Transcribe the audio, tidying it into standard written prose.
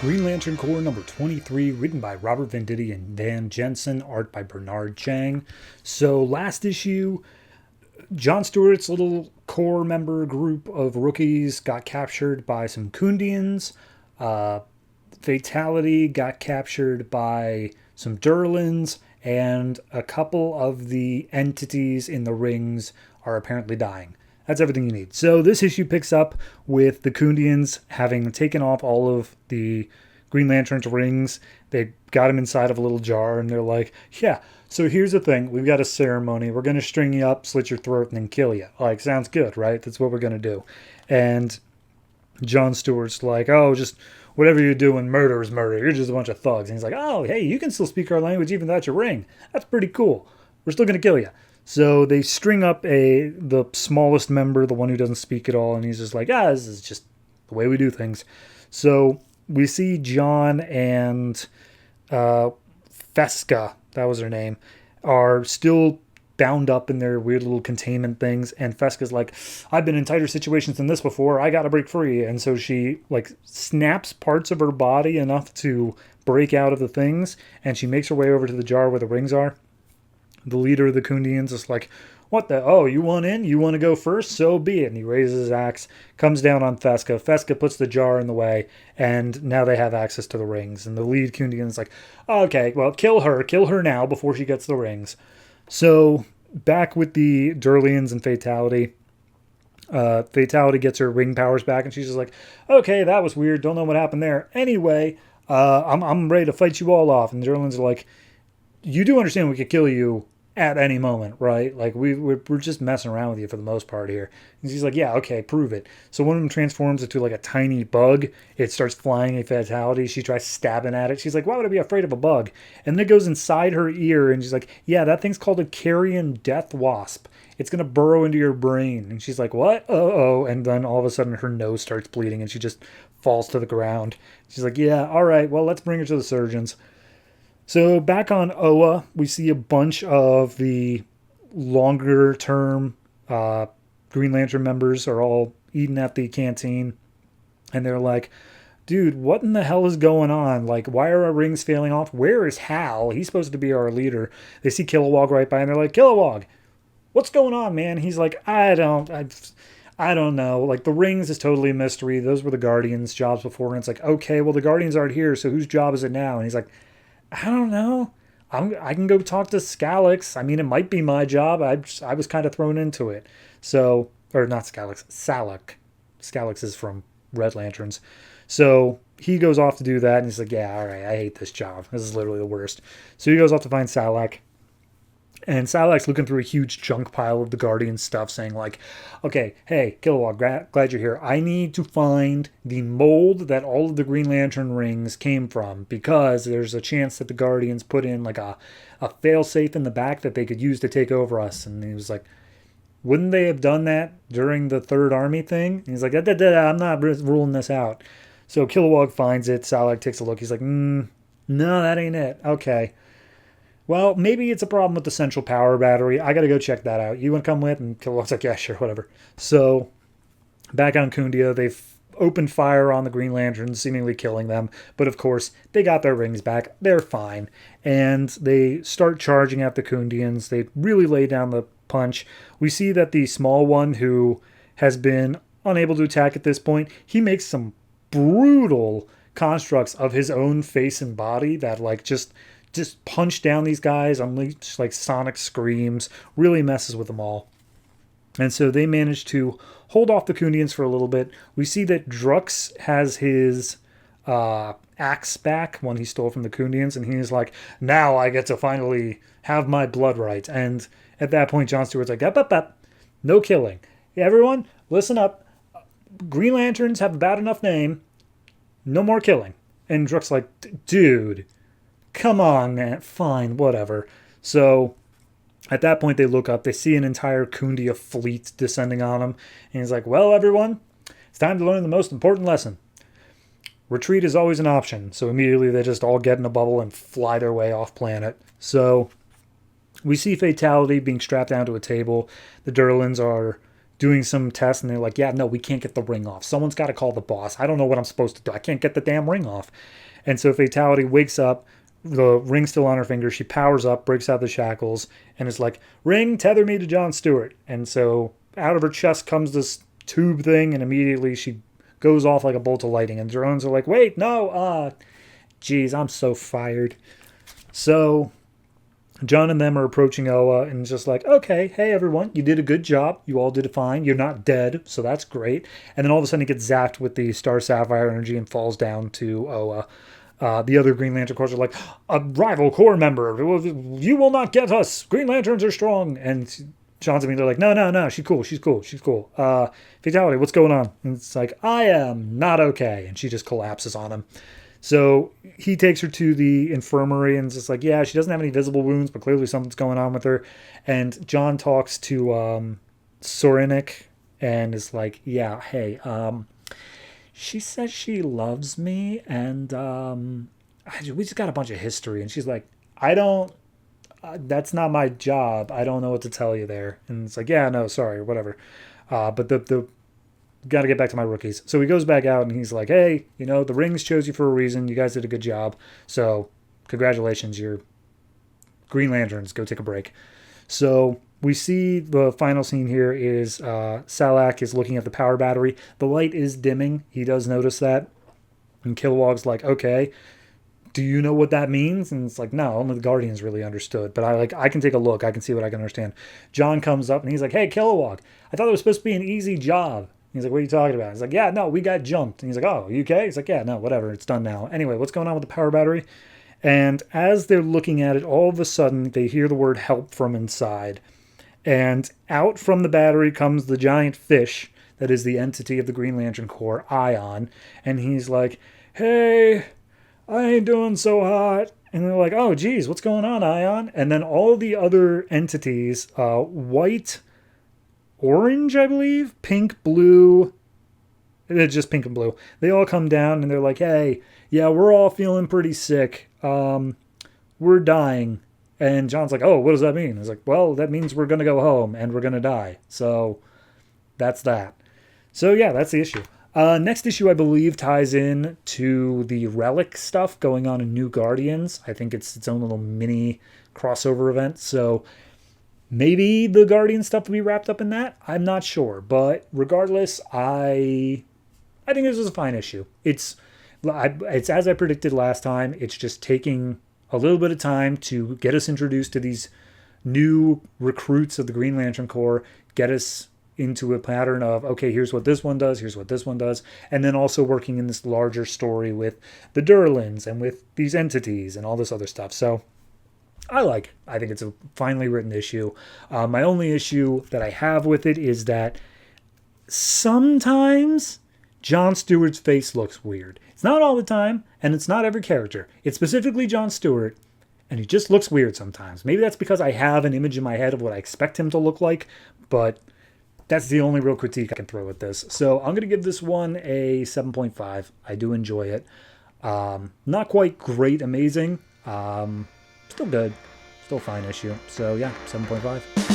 Green Lantern Corps number 23, written by Robert Venditti and Dan Jensen, art by Bernard Chang. So last issue, John Stewart's little Corps member group of rookies got captured by some Kundians. Fatality got captured by some Durlans, and a couple of the entities in the rings are apparently dying. That's everything you need. So this issue picks up with the Kundians having taken off all of the Green Lantern's rings. They got him inside of a little jar, and they're like, yeah, so here's the thing. We've got a ceremony. We're going to string you up, slit your throat, and then kill you. Like, sounds good, right? That's what we're going to do. And John Stewart's like, oh, just whatever you're doing, murder is murder. You're just a bunch of thugs. And he's like, oh, hey, you can still speak our language even without your ring. That's pretty cool. We're still going to kill you. So they string up the smallest member, the one who doesn't speak at all, and he's just like, this is just the way we do things. So we see John and Fesca, that was her name, are still bound up in their weird little containment things, and Fesca's like, I've been in tighter situations than this before, I gotta break free. And so she like snaps parts of her body enough to break out of the things, and she makes her way over to the jar where the rings are. The leader of the Kundians is like, what the? Oh, you want in? You want to go first? So be it. And he raises his axe, comes down on Fesca. Fesca puts the jar in the way, and now they have access to the rings. And the lead Kundian is like, okay, well, kill her now before she gets the rings. So back with the Durlians and Fatality. Fatality gets her ring powers back, and she's just like, okay, that was weird. Don't know what happened there. Anyway, I'm ready to fight you all off. And the Durlians are like, you do understand we could kill you at any moment, right? Like, we're just messing around with you for the most part here. And she's like, yeah, okay, prove it. So one of them transforms into like a tiny bug. It starts flying a Fatality. She tries stabbing at it. She's like, why would I be afraid of a bug? And then it goes inside her ear, and she's like, yeah, that thing's called a carrion death wasp. It's going to burrow into your brain. And she's like, what? Uh-oh. And then all of a sudden her nose starts bleeding, and she just falls to the ground. She's like, yeah, all right, well, let's bring her to the surgeons. So back on Oa, we see a bunch of the longer term Green Lantern members are all eating at the canteen. And they're like, dude, what in the hell is going on? Like, why are our rings failing off? Where is Hal? He's supposed to be our leader. They see Kilowog right by, and they're like, Kilowog, what's going on, man? He's like, I don't know. Like, the rings is totally a mystery. Those were the Guardians' jobs before. And it's like, okay, well, the Guardians aren't here, so whose job is it now? And he's like, I don't know. I can go talk to Scalix. I mean, it might be my job. I was kind of thrown into it. So, or not Scalix, Salak. Scalix is from Red Lanterns. So he goes off to do that, and he's like, yeah, all right, I hate this job. This is literally the worst. So he goes off to find Salak. And Salak's looking through a huge junk pile of the Guardian stuff, saying like, okay, hey, Kilowog, glad you're here. I need to find the mold that all of the Green Lantern rings came from, because there's a chance that the Guardians put in like a failsafe in the back that they could use to take over us. And he was like, wouldn't they have done that during the Third Army thing? And he's like, I'm not ruling this out. So Kilowog finds it. Salak takes a look. He's like, no, that ain't it. Okay. Well, maybe it's a problem with the central power battery. I got to go check that out. You want to come with? And Kilowog's like, yeah, sure, whatever. So back on Kundia, they've opened fire on the Green Lanterns, seemingly killing them. But of course, they got their rings back. They're fine. And they start charging at the Kundians. They really lay down the punch. We see that the small one, who has been unable to attack at this point, he makes some brutal constructs of his own face and body that like just punch down these guys, unleash like sonic screams, really messes with them all. And so they manage to hold off the Kundians for a little bit. We see that Drux has his axe back, one he stole from the Kundians, and he's like, now I get to finally have my blood right. And at that point, John Stewart's like, up, no killing. Everyone, listen up. Green Lanterns have a bad enough name. No more killing. And Drux like, dude, come on, man. Fine, whatever. So at that point, they look up. They see an entire Kundia fleet descending on them. And he's like, well, everyone, it's time to learn the most important lesson. Retreat is always an option. So immediately they just all get in a bubble and fly their way off planet. So we see Fatality being strapped down to a table. The Durlans are doing some tests, and they're like, yeah, no, we can't get the ring off. Someone's got to call the boss. I don't know what I'm supposed to do. I can't get the damn ring off. And so Fatality wakes up, the ring's still on her finger. She powers up, breaks out the shackles, and is like, ring, tether me to Jon Stewart. And so out of her chest comes this tube thing, and immediately she goes off like a bolt of lightning. And drones are like, wait, no, geez, I'm so fired. So Jon and them are approaching Oa and just like, okay, hey everyone, you did a good job. You all did fine. You're not dead, so that's great. And then all of a sudden he gets zapped with the Star Sapphire energy and falls down to Oa. The other Green Lantern Corps are like, a rival Corps member, you will not get us. Green Lanterns are strong. And Jon's immediately like, no, she's cool. Fatality, what's going on? And it's like, I am not okay. And she just collapses on him. So he takes her to the infirmary and is just like, yeah, she doesn't have any visible wounds, but clearly something's going on with her. And Jon talks to Sorenik and is like, yeah, hey, she says she loves me, and we just got a bunch of history. And she's like, I don't, that's not my job. I don't know what to tell you there. And it's like, yeah, no, sorry, or whatever. But the got to get back to my rookies. So he goes back out and he's like, hey, the rings chose you for a reason. You guys did a good job. So congratulations, you're Green Lanterns. Go take a break. So we see the final scene here is Salak is looking at the power battery. The light is dimming. He does notice that. And Kilowog's like, okay, do you know what that means? And it's like, no, only the Guardians really understood. But I can take a look. I can see what I can understand. Jon comes up and he's like, hey, Kilowog, I thought it was supposed to be an easy job. He's like, what are you talking about? He's like, yeah, no, we got jumped. And he's like, oh, you okay? He's like, yeah, no, whatever. It's done now. Anyway, what's going on with the power battery? And as they're looking at it, all of a sudden, they hear the word help from inside. And out from the battery comes the giant fish that is the entity of the Green Lantern Corps, Ion. And he's like, hey, I ain't doing so hot. And they're like, oh, geez, what's going on, Ion? And then all the other entities, white, orange, I believe, pink, blue, it's just pink and blue. They all come down and they're like, hey, yeah, we're all feeling pretty sick. We're dying. And Jon's like, oh, what does that mean? He's like, well, that means we're going to go home and we're going to die. So that's that. So yeah, that's the issue. Next issue, I believe, ties in to the relic stuff going on in New Guardians. I think it's its own little mini crossover event. So maybe the Guardian stuff will be wrapped up in that. I'm not sure. But regardless, I think this was a fine issue. It's as I predicted last time. It's just taking a little bit of time to get us introduced to these new recruits of the Green Lantern Corps, get us into a pattern of, okay, here's what this one does, here's what this one does, and then also working in this larger story with the Durlans and with these entities and all this other stuff. So I think it's a finely written issue. My only issue that I have with it is that sometimes Jon Stewart's face looks weird. It's not all the time, and it's not every character. It's specifically Jon Stewart, and he just looks weird sometimes. Maybe that's because I have an image in my head of what I expect him to look like, but that's the only real critique I can throw at this. So I'm going to give this one a 7.5. I do enjoy it. Not quite great, amazing. Still good. Still fine issue. So yeah, 7.5.